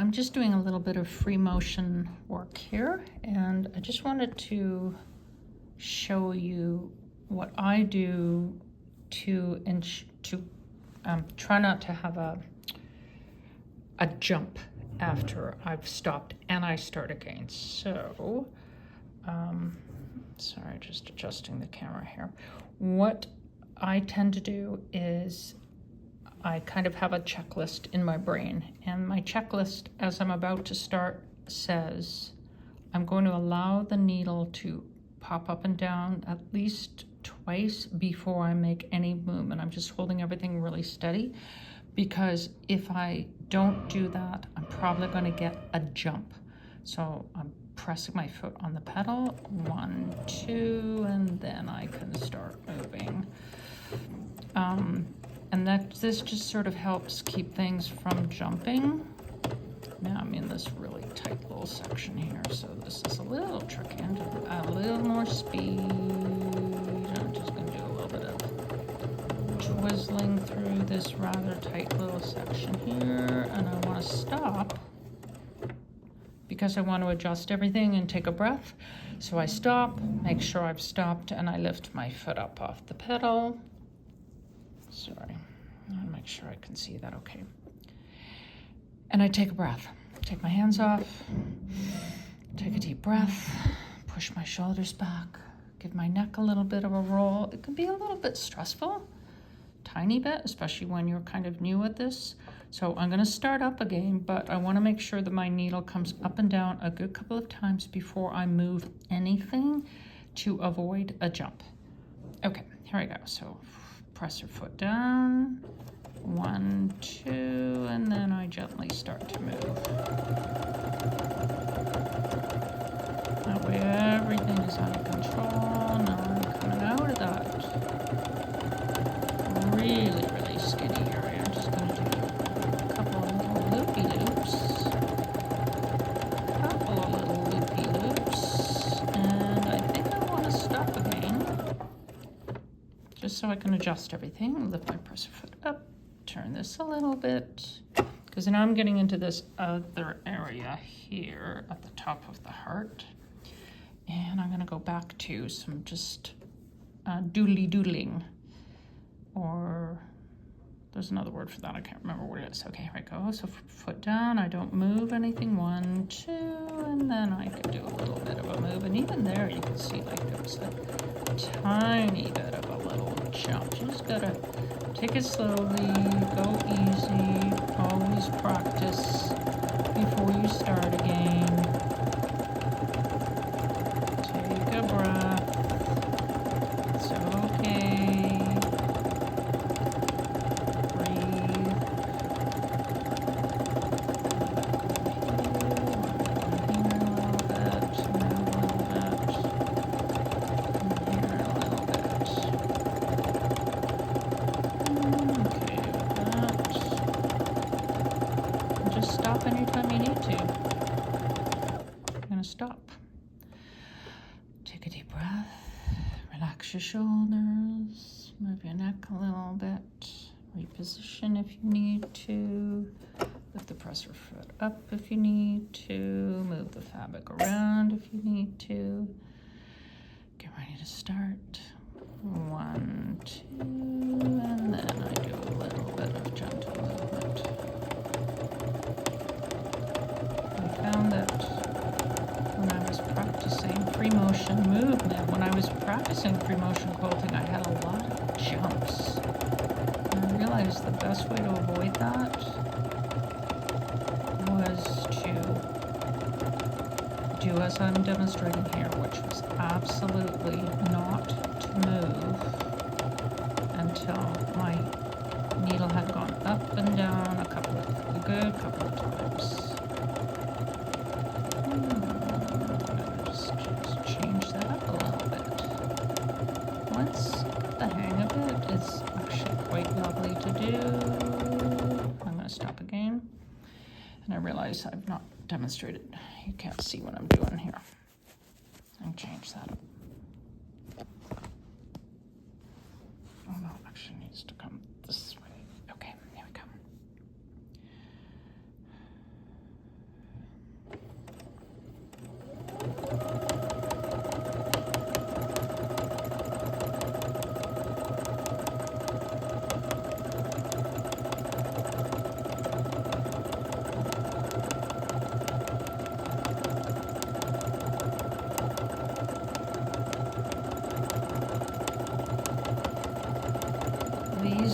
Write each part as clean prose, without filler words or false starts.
I'm just doing a little bit of free motion work here, and I just wanted to show you what I do to try not to have a jump after I've stopped and I start again. So, sorry, just adjusting the camera here. What I tend to do is I kind of have a checklist in my brain, and my checklist as I'm about to start says I'm going to allow the needle to pop up and down at least twice before I make any movement. I'm just holding everything really steady, because if I don't do that, I'm probably going to get a jump. So I'm pressing my foot on the pedal, 1, 2, and then I can start moving. And this just sort of helps keep things from jumping. Now I'm in this really tight little section here, so this is a little tricky. I'm doing a little more speed. I'm just going to do a little bit of twizzling through this rather tight little section here, and I want to stop because I want to adjust everything and take a breath. So I stop, make sure I've stopped, and I lift my foot up off the pedal. Sorry, I'll make sure I can see that okay. And I take a breath. Take my hands off, take a deep breath, push my shoulders back, give my neck a little bit of a roll. It can be a little bit stressful, tiny bit, especially when you're kind of new at this. So I'm going to start up again, but I want to make sure that my needle comes up and down a good couple of times before I move anything to avoid a jump. Okay, here we go. So press your foot down, 1, 2, and then I gently start to move. That way everything is under control. Now I'm coming out of that really, really skinny area. I'm just going to do a couple of little loopy loops. And I think I want to stop again, just so I can adjust everything. Lift my presser foot up, turn this a little bit, because now I'm getting into this other area here at the top of the heart. And I'm going to go back to some just doodling, or there's another word for that. I can't remember what it is. Okay, here I go. So foot down, I don't move anything. 1, 2, and then I can do a little bit of a move. And even there you can see like there's a tiny bit of a little jump. You just gotta take it slowly, go easy, always practice before you start again. Take a breath. It's okay. Breathe. Anytime you need to. I'm going to stop. Take a deep breath. Relax your shoulders. Move your neck a little bit. Reposition if you need to. Lift the presser foot up if you need to. Move the fabric around if you need to. Get ready to start. 1, 2, and then I do a little bit of gentle movement. Found that when I was practicing free motion movement, when I was practicing free motion quilting, I had a lot of jumps. And I realized the best way to avoid that was to do as I'm demonstrating here, which was absolutely not to move until my needle had gone up and down a good couple of times. Change that up a little bit. Once the hang of it, it's actually quite lovely to do. I'm going to stop again. And I realize I've not demonstrated. You can't see what I'm doing here. And change that up. Oh no, it actually needs to come this way. Okay, here we go.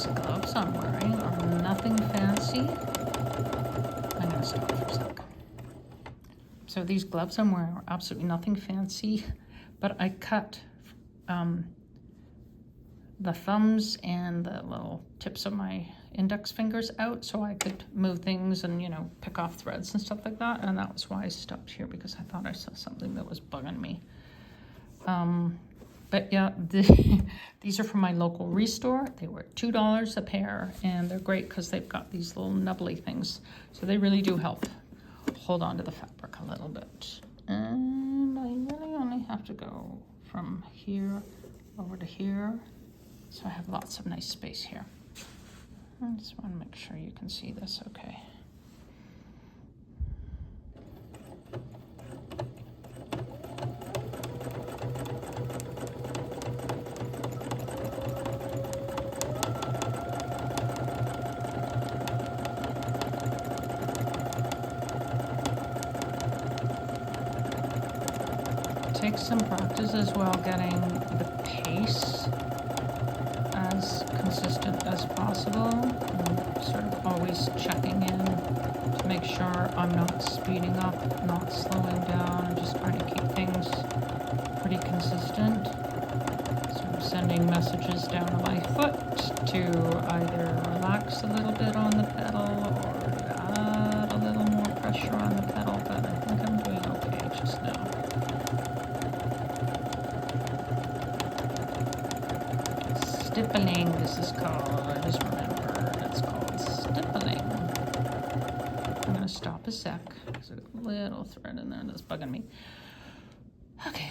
these gloves I'm wearing are nothing fancy. I'm gonna stop for a sec. So these gloves I'm wearing are absolutely nothing fancy, but I cut the thumbs and the little tips of my index fingers out so I could move things and, you know, pick off threads and stuff like that. And that was why I stopped here, because I thought I saw something that was bugging me. But yeah, these are from my local restore. They were $2 a pair, and they're great because they've got these little nubbly things. So they really do help hold on to the fabric a little bit. And I really only have to go from here over to here. So I have lots of nice space here. I just want to make sure you can see this okay. Takes some practice as well, getting the pace as consistent as possible, and sort of always checking in to make sure I'm not speeding up, not slowing down, and just trying to keep things pretty consistent. Sort of sending messages down to my foot to either relax a little bit on the pedal or add a little more pressure on the pedal, but I think I'm doing okay just now. Stippling, this is called. I just remembered it's called stippling. I'm gonna stop a sec. There's a little thread in there that's bugging me. Okay.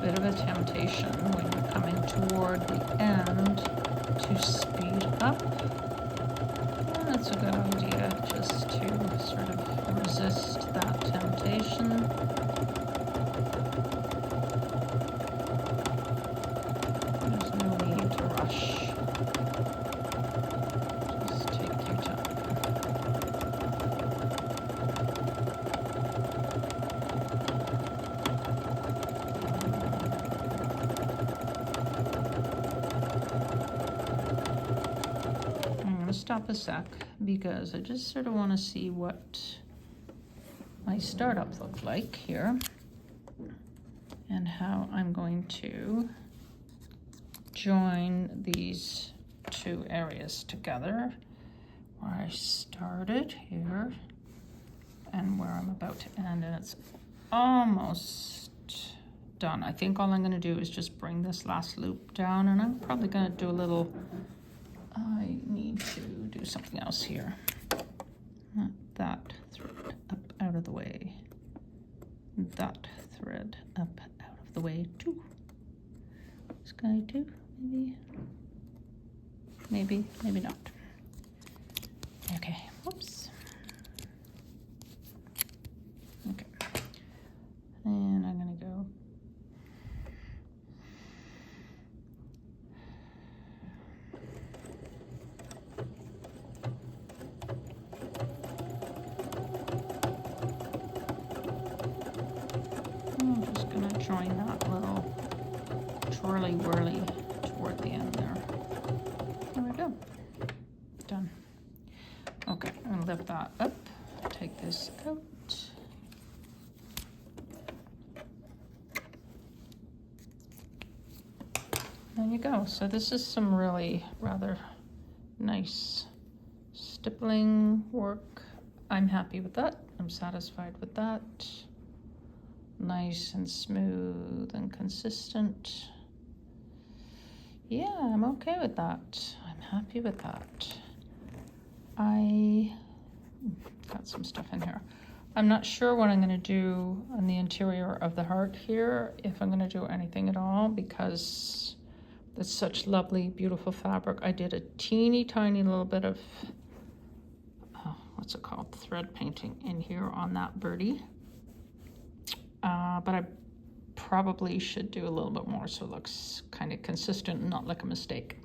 Bit of a temptation when you're coming toward the end to speed up. And that's a good idea, just to sort of resist that temptation. There's no need to rush. Just take your time. Stop a sec because I just sort of want to see what my startup looked like here and how I'm going to join these two areas together, where I started here and where I'm about to end, and it's almost done. I think all I'm going to do is just bring this last loop down, and I'm probably going to do a little, I need to do something else here. Not that thread up out of the way. That thread up out of the way too. This guy too, maybe not. Okay, whoops. Okay, and I'm gonna go join that little twirly whirly toward the end there. There we go. Done. Okay, I'm gonna lift that up, take this out. There you go. So this is some really rather nice stippling work. I'm happy with that. I'm satisfied with that. Nice and smooth and consistent. Yeah, I'm okay with that. I'm happy with that. I got some stuff in here. I'm not sure what I'm going to do on the interior of the heart here, if I'm going to do anything at all, because it's such lovely, beautiful fabric. I did a teeny tiny little bit of, what's it called, thread painting in here on that birdie. but I probably should do a little bit more so it looks kind of consistent and not like a mistake.